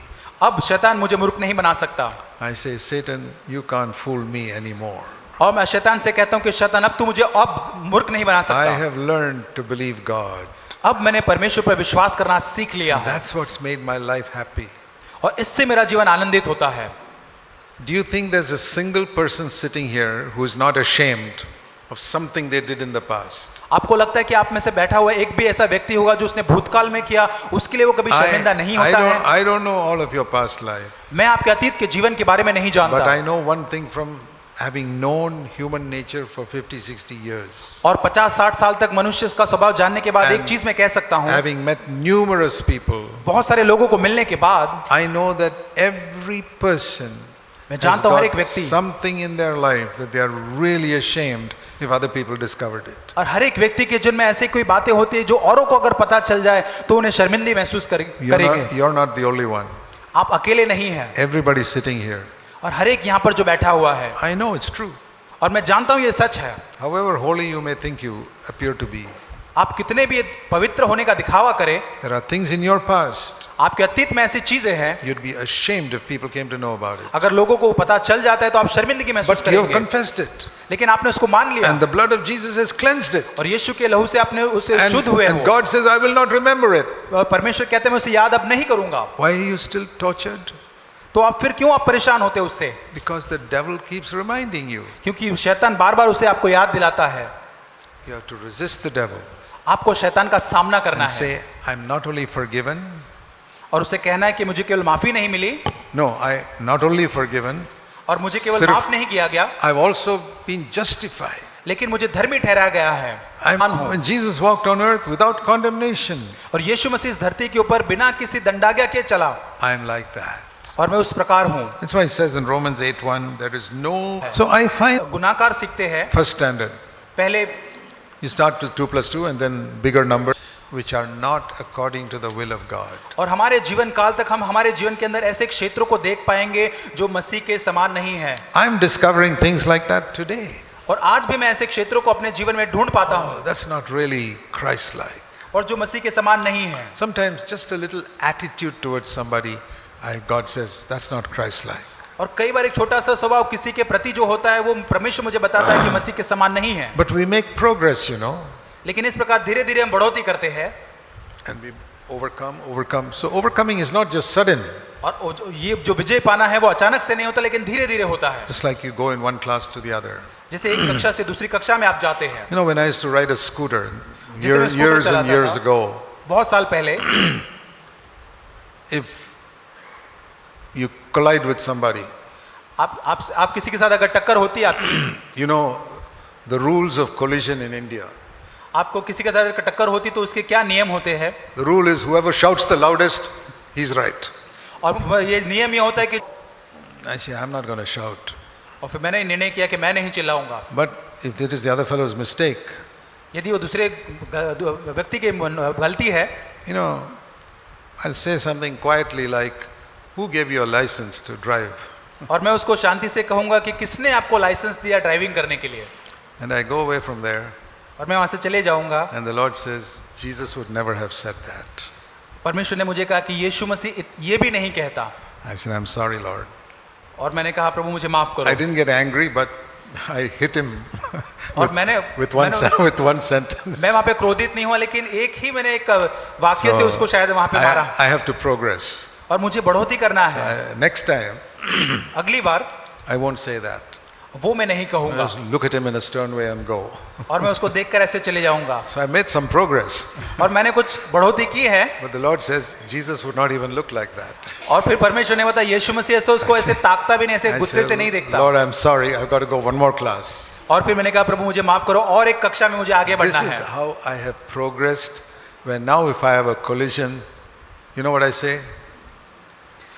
अब शैतान मुझे मूर्ख नहीं बना सकता। I say, Satan, you can't fool me anymore. और मैं शैतान से कहता हूँ कि शैतान अब तू मुझे अब मूर्ख नहीं बना I सकता। have learned to believe God. अब मैंने परमेश्वर पर विश्वास करना सीख लिया है That's what's made my life happy. और इससे मेरा जीवन आनंदित होता है। Do you think there's a single person sitting here who is not ashamed of something they did in the past? आपको लगता है कि आप में से बैठा हुआ एक भी ऐसा व्यक्ति होगा जो उसने भूतकाल में किया उसके लिए वो कभी शर्मिंदा नहीं होता है? I don't know all of your past life. मैं आपके अतीत के जीवन के बारे में नहीं But जानता। I know one thing from having known human nature for 50-60 years. और 50-60 साल तक मनुष्य का स्वभाव जानने के बाद एक चीज मैं कह सकता हूँ। Having met numerous people, बहुत सारे लोगों को मिलने के बाद I know that every person मैं has जानता हूँ हर एक got व्यक्ति something in their life that they are really ashamed if other people discovered it. और हर एक व्यक्ति के जीवन में ऐसी कोई बातें होती है जो औरों को अगर पता चल जाए तो उन्हें शर्मिंदगी महसूस करेंगे। You're not the only one. आप अकेले नहीं हैं Everybody sitting here. और हर एक यहाँ पर जो बैठा हुआ है I know it's true. और मैं जानता हूँ ये सच है। However holy you may think you appear to be, आप कितने भी पवित्र होने का दिखावा करें, there are things in your past आपके अतीत में ऐसी चीजें हैं you'd be ashamed if people came to know about it. अगर लोगों को पता चल जाता है तो आप शर्मिंदगी महसूस But you have करेंगे। confessed it. लेकिन आपने उसको मान लिया And the blood of Jesus has cleansed it. और यीशु के लहू से आपने उसे शुद्ध हुए And हो। God says, I will not remember it. और परमेश्वर कहते हैं मैं उसे याद अब नहीं करूंगा। Why are you still tortured? तो आप फिर क्यों आप परेशान होते उससे? Because the devil keeps reminding you. क्योंकि शैतान बार बार उसे आपको याद दिलाता है। You have to resist the devil आपको शैतान का सामना करना and है say, I'm not only forgiven. और उसे कहना है कि मुझे केवल माफी नहीं मिली No, I not only forgiven. और मुझे केवल सिर्फ- माफ नहीं किया गया I've also been justified. लेकिन मुझे धर्मी ठहराया गया है। When Jesus walked on earth without condemnation, और यीशु मसीह इस धरती के ऊपर बिना किसी दंडाज्ञा के चला I'm like that. और मैं उस प्रकार हूँ। That's why it says in Romans 8:1, there is no. So I find गुनाहगार सीखते हैं first standard. पहले You start with 2 + 2 and then bigger numbers, which are not according to the will of God. और हमारे जीवन काल तक हम हमारे जीवन के अंदर ऐसे क्षेत्रों को देख पाएंगे जो मसीह के समान नहीं है। I'm discovering things like that today. और आज भी मैं ऐसे क्षेत्रों को अपने जीवन में ढूंढ पाता हूँ That's not really Christ-like. और जो मसीह के समान नहीं है। Sometimes just a little attitude towards somebody, God says, that's not Christ-like. और कई बार एक छोटा सा स्वभाव किसी के प्रति जो होता है वो परमेश्वर मुझे बताता है कि मसीह के समान नहीं है। But we make progress, you know, लेकिन इस प्रकार धीरे धीरे हम बढ़ोतरी करते हैं and we overcome. So overcoming is not just sudden. और ये जो विजय पाना है वो अचानक से नहीं होता लेकिन धीरे धीरे होता है। Just like you go in one class to the other. जैसे एक कक्षा से दूसरी कक्षा में आप जाते हैं, You know, when I used to ride a scooter जिसे मैं स्कूटर years and चलाता years था, ago, बहुत साल पहले, if you collide with somebody, आप किसी के साथ अगर टक्कर होती है आपकी, you know the rules of collision in India. आपको किसी के साथ अगर टक्कर होती तो उसके क्या नियम होते हैं? The rule is whoever shouts the loudest, he's right. और ये नियम ये होता है कि, I say, I'm not going to shout. और फिर मैंने निर्णय किया कि मैं नहीं चिल्लाऊंगा। But if it is the other fellow's mistake, यदि वो दूसरे व्यक्ति की गलती है, you know, I'll say something quietly like, who gave you a license to drive? और मैं उसको शांति से कहूंगा कि किसने आपको लाइसेंस दिया ड्राइविंग करने के लिए, And I go away from there, और मैं वहां से चले जाऊंगा। and the Lord says, Jesus would never have said that. परमेश्वर ने मुझे कहा कि यीशु मसीह ये भी नहीं कहता। I said, I'm sorry, Lord. और मैंने कहा प्रभु मुझे माफ I करो। didn't get angry, but I hit him और मैंने with one sentence. मैं वहां पे क्रोधित नहीं हुआ, लेकिन एक ही मैंने एक वाक्य से उसको शायद वहां पे मारा। I have to progress. और मुझे बढ़ोतरी करना है। Next time, अगली बार I won't say that. वो मैं नहीं कहूंगा, Just look at him in a stern way and go. और मैं उसको देखकर ऐसे चले जाऊंगा। So I made some progress. और मैंने कुछ बढ़ोतरी की है। But the Lord says, Jesus would not even look like that. और फिर परमेश्वर ने बताया यीशु मसीह ऐसे उसको ऐसे ताकता भी नहीं, ऐसे I गुस्से से said, नहीं देखता। Lord, I'm sorry, I've got to go one more class. और फिर मैंने कहा प्रभु मुझे माफ करो, और एक कक्षा में मुझे आगे बढ़ना This is है। how I have progressed. When now if I have a collision, you know what I say?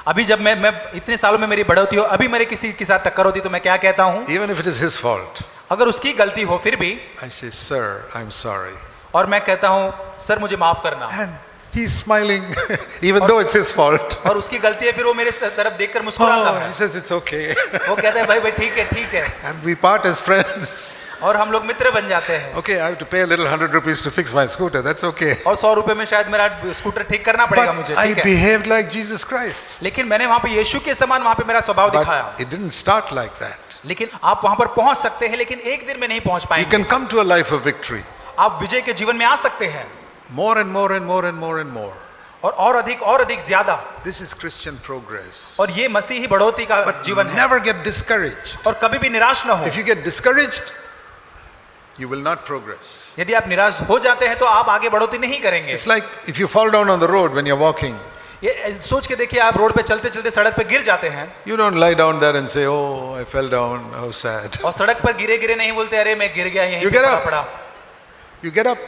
अभी जब मैं इतने सालों में मेरी बढ़ोतरी हो, अभी मेरे किसी के साथ टक्कर होती तो मैं क्या कहता हूँ? Even if it is his fault, अगर उसकी गलती हो फिर भी, I say, Sir, I'm sorry. और मैं कहता हूँ सर मुझे माफ करना। And he's smiling, even though it's his fault. और उसकी गलती है, फिर वो मेरे तरफ देखकर मुस्कुराता Oh, है। he says, it's okay. वो कहता है भाई ठीक है ठीक है, And we part as friends. और हम लोग मित्र बन जाते हैं। Okay, I have to pay a little 100 rupees to fix my scooter. That's okay. और 100 रुपए में शायद मेरा स्कूटर ठीक करना पड़ेगा मुझे, But I ठीक है। behaved like Jesus Christ. लेकिन मैंने वहाँ पे यीशु के समान वहाँ पे मेरा स्वभाव दिखाया। But it didn't start like that. लेकिन आप वहाँ पर पहुँच सकते हैं, लेकिन एक दिन में नहीं पहुँच You पाएंगे। can come to a life of victory. आप विजय के जीवन में आ सकते हैं, More and more and more and more and more. और अधिक ज्यादा। This is Christian progress. और ये मसीही बढ़ोतरी का But जीवन है। never get discouraged. और कभी भी निराश न हो। If you get discouraged, you will not progress. यदि आप निराश हो जाते हैं तो आप आगे बढ़ोतरी नहीं करेंगे। It's like if you fall down on the road when you're walking, ये सोच के देखिए, आप रोड पे चलते चलते सड़क पे गिर जाते हैं, you don't lie down there and say, oh, I fell down, how sad. और सड़क पर गिरे नहीं बोलते अरे मैं गिर गया, यहीं You पे get up. पड़ा। You get up.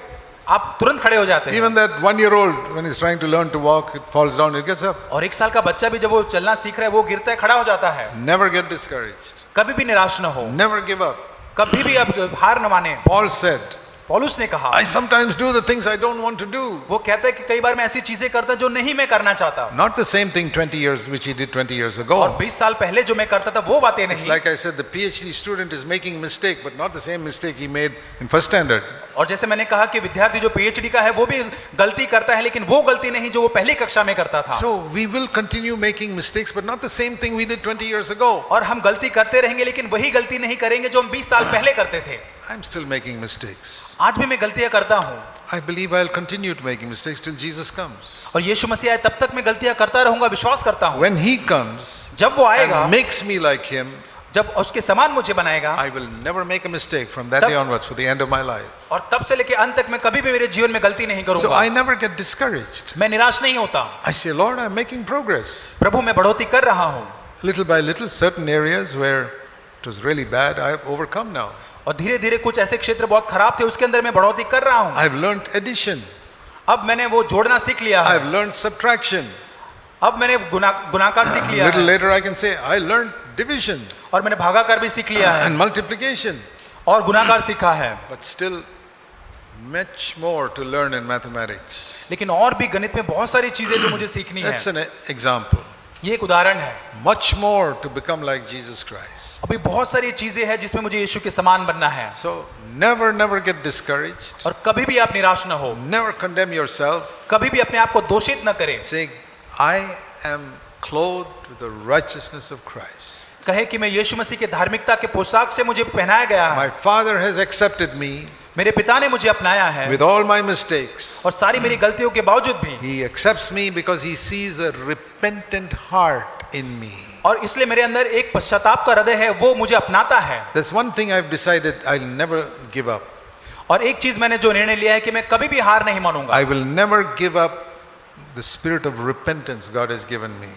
आप तुरंत खड़े हो जाते हैं। Even that 1-year-old, when he's trying to learn to walk, it falls down, it gets up. और 1 साल का बच्चा भी जब वो चलना सीख रहा है, वो गिरता है, खड़ा हो जाता है। Never get discouraged. कभी भी निराश न हो, Never give up. कभी भी आप हार न माने। Paul said, पौलुस ने कहा, I sometimes do the things I don't want to do. वो कहता है कि कई बार मैं ऐसी चीजें करता जो नहीं मैं करना चाहता, Not the same thing 20 years, which he did 20 years और ago. 20 साल पहले जो मैं करता था वो बातें It's नहीं। like I said, the PhD student is making mistake, but not the same mistake he made in first standard. और जैसे मैंने कहा कि विद्यार्थी जो पीएचडी का है वो भी गलती करता है, लेकिन वो गलती नहीं जो वो पहली कक्षा में करता था। So we will continue making mistakes, but not the same thing we did 20 years ago. और हम गलती करते रहेंगे, लेकिन वही गलती नहीं करेंगे जो हम 20 साल पहले करते थे। I'm still making mistakes. आज भी मैं गलतियां करता हूँ, I believe I'll continue to making mistakes till Jesus comes. और यीशु मसीह आए तब तक मैं गलतियां करता रहूंगा, विश्वास करता हूँ। When he comes जब वो आएगा, and makes me like him, जब उसके समान मुझे बनाएगा, I will never make a mistake from that तब- day onwards for the end of my life. और तब से लेके अंत तक मैं कभी भी मेरे जीवन में गलती नहीं So करूंगा। I never get discouraged. मैं निराश नहीं होता। I say, Lord, I'm making progress. प्रभु मैं बढ़ोतरी कर रहा हूँ, Little by little, certain areas where it was really bad, I have overcome now. और धीरे धीरे कुछ ऐसे क्षेत्र बहुत खराब थे उसके अंदर मैं बढ़ोतरी कर रहा हूँ। I've learned addition. अब मैंने वो जोड़ना सीख लिया है, I've learned subtraction. अब मैंने गुणाकार सीख लिया Little है, later, I can say, I learned division और मैंने भागाकार भी सीख लिया है and multiplication. और गुणाकार सीखा है। But still, much more to learn in mathematics. लेकिन और भी गणित में बहुत सारी चीजें जो मुझे सीखनी है। That's an example. ये एक उदाहरण है। Much more to become like Jesus Christ. अभी बहुत सारी चीजें हैं जिसमें मुझे यीशु के समान बनना है। So never get discouraged. और कभी भी आप निराश न हो, Never condemn yourself, कभी भी अपने आप को दोषित न करें। saying, I am clothed with the righteousness of Christ. कहे कि मैं यीशु मसीह के धार्मिकता के पोशाक से मुझे पहनाया गया है। My Father has accepted me मेरे पिता ने मुझे अपनाया है, with all my mistakes. और सारी मेरी गलतियों के बावजूद भी He accepts me because he sees a repentant heart. in me. और इसलिए मेरे अंदर एक पश्चाताप का हृदय है, वो मुझे अपनाता है। There's one thing I've decided, I'll never give up. और एक चीज मैंने जो निर्णय लिया है कि मैं कभी भी हार नहीं मानूंगा, I will never give up the spirit of repentance God has given me.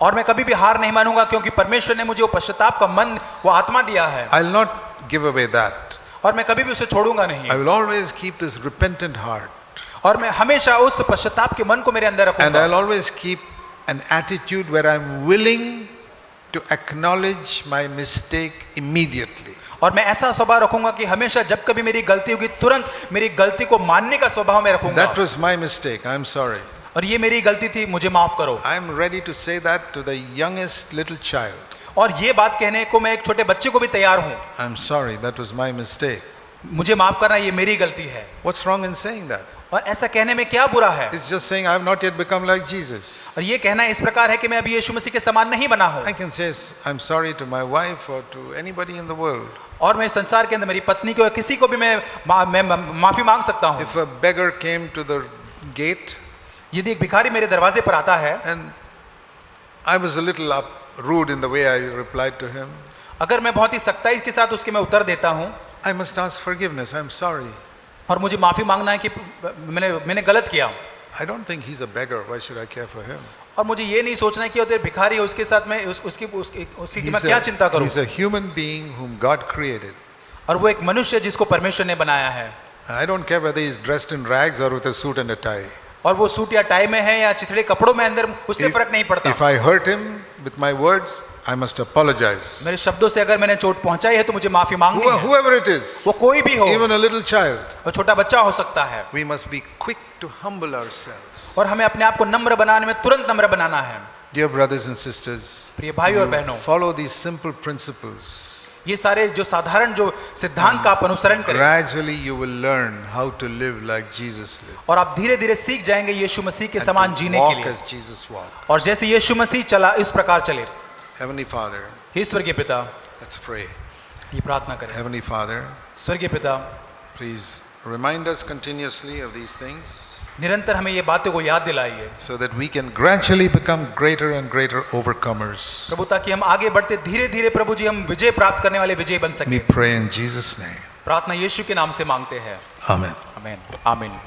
और मैं कभी भी हार नहीं मानूंगा, क्योंकि परमेश्वर ने मुझे वो पश्चाताप का मन, वो आत्मा दिया है, I'll not give away that. और मैं कभी भी उसे छोड़ूंगा नहीं। I will always keep this repentant heart. और मैं हमेशा उस पश्चाताप के मन को मेरे अंदर And रखूंगा, I'll always keep an attitude where I'm willing to acknowledge my mistake immediately. और मैं ऐसा स्वभाव रखूंगा कि हमेशा जब कभी मेरी गलती होगी तुरंत मेरी गलती को मानने का स्वभाव मैं रखूंगा। That was my mistake. I'm sorry. और ये मेरी गलती थी, मुझे माफ करो। I'm ready to say that to the youngest little child. और ये बात कहने को मैं एक छोटे बच्चे को भी तैयार हूँ, I'm sorry, that was my mistake. मुझे माफ करना, ये मेरी गलती है। What's wrong in saying that? और ऐसा कहने में क्या बुरा है? It's just saying I've not yet become like Jesus. और ये कहना इस प्रकार है कि मैं अभी यीशु मसीह के समान नहीं बना हूँ। I can say I'm sorry to my wife or to anybody in the world. और मैं संसार के अंदर मेरी पत्नी को या किसी को भी मैं माफी मांग सकता हूँ। If a beggar came to the gate यदि एक भिखारी मेरे दरवाजे पर आता है, and I was a little rude in the way I replied to him, अगर मैं बहुत ही सख्ताई के साथ उसके मैं उत्तर देता हूँ, I must ask forgiveness. I'm sorry. और मुझे माफी मांगना है कि मैंने गलत किया, I don't think he's a beggar. Why should I care for him? और मुझे ये नहीं सोचना है कि वो भिखारी है, उसके साथ मैं उसकी मैं क्या चिंता करूं। He's a human being whom God created. और वो एक मनुष्य है जिसको परमेश्वर ने बनाया है। I don't care whether he's dressed in rags or with a suit and a tie. और वो सूट या टाई में है या चिथड़े कपड़ों में, अंदर उससे फर्क नहीं पड़ता। If I hurt him with my words, I must apologize. मेरे शब्दों से अगर मैंने चोट पहुंचाई है तो मुझे माफी मांगनी है। Whoever it is, वो कोई भी हो, even a little child, वो छोटा बच्चा हो सकता है। we must be quick to humble ourselves. और हमें अपने आप को नम्र बनाने में तुरंत नम्र बनाना है। Dear brothers and sisters, प्रिय भाई और बहनों, follow these simple principles. ये सारे जो साधारण जो सिद्धांत का आप अनुसरण करें, Gradually you will learn how to live like Jesus lived. और आप धीरे धीरे सीख जाएंगे यीशु मसीह के समान जीने के Walk लिए, as Jesus walked. और जैसे यीशु मसीह चला इस प्रकार चले। Heavenly Father, स्वर्गीय पिता, let's pray. ये प्रार्थना करें। Heavenly Father, स्वर्गीय पिता, please remind us continuously of these things, निरंतर हमें ये बातों को याद दिलाइए, so that we can gradually become greater and greater overcomers. प्रभु, ताकि हम आगे बढ़ते धीरे धीरे प्रभु जी हम विजय प्राप्त करने वाले विजय बन We सके। pray in Jesus' name. प्रार्थना यीशु के नाम से मांगते हैं, Amen. आमीन, आमीन।